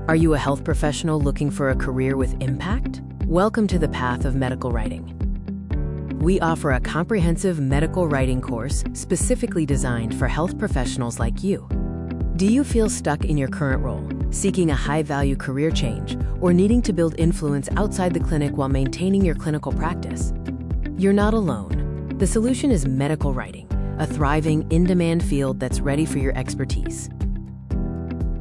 Are you a health professional looking for a career with impact? Welcome to the path of medical writing. We offer a comprehensive medical writing course specifically designed for health professionals like you. Do you feel stuck in your current role, seeking a high-value career change, or needing to build influence outside the clinic while maintaining your clinical practice? You're not alone. The solution is medical writing, a thriving, in-demand field that's ready for your expertise.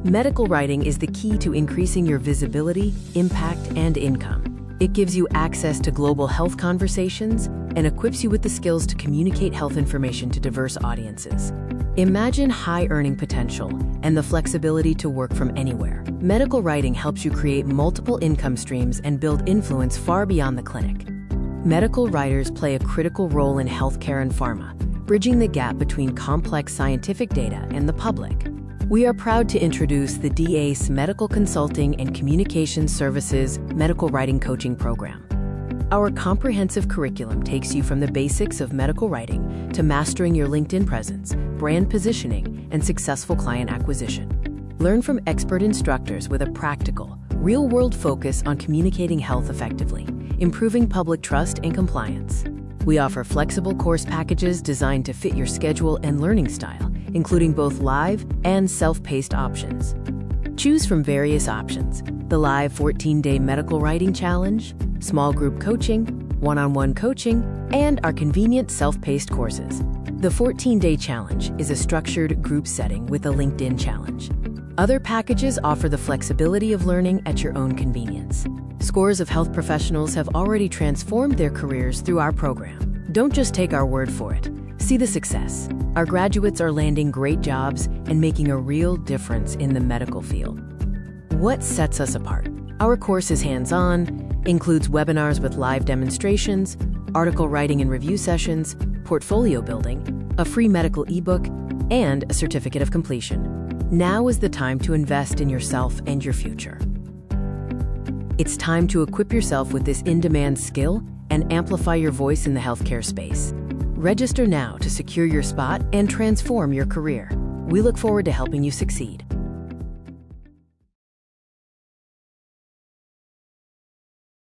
Medical writing is the key to increasing your visibility, impact, and income. It gives you access to global health conversations and equips you with the skills to communicate health information to diverse audiences. Imagine high earning potential and the flexibility to work from anywhere. Medical writing helps you create multiple income streams and build influence far beyond the clinic. Medical writers play a critical role in healthcare and pharma, bridging the gap between complex scientific data and the public. We are proud to introduce the DACE Medical Consulting and Communications Services Medical Writing Coaching Program. Our comprehensive curriculum takes you from the basics of medical writing to mastering your LinkedIn presence, brand positioning, and successful client acquisition. Learn from expert instructors with a practical, real-world focus on communicating health effectively, improving public trust and compliance. We offer flexible course packages designed to fit your schedule and learning style, including both live and self-paced options. Choose from various options: the live 14-day medical writing challenge, small group coaching, one-on-one coaching, and our convenient self-paced courses. The 14-day challenge is a structured group setting with a LinkedIn challenge. Other packages offer the flexibility of learning at your own convenience. Scores of health professionals have already transformed their careers through our program. Don't just take our word for it. See the success. Our graduates are landing great jobs and making a real difference in the medical field. What sets us apart? Our course is hands-on, includes webinars with live demonstrations, article writing and review sessions, portfolio building, a free medical eBook, and a certificate of completion. Now is the time to invest in yourself and your future. It's time to equip yourself with this in-demand skill and amplify your voice in the healthcare space. Register now to secure your spot and transform your career. We look forward to helping you succeed.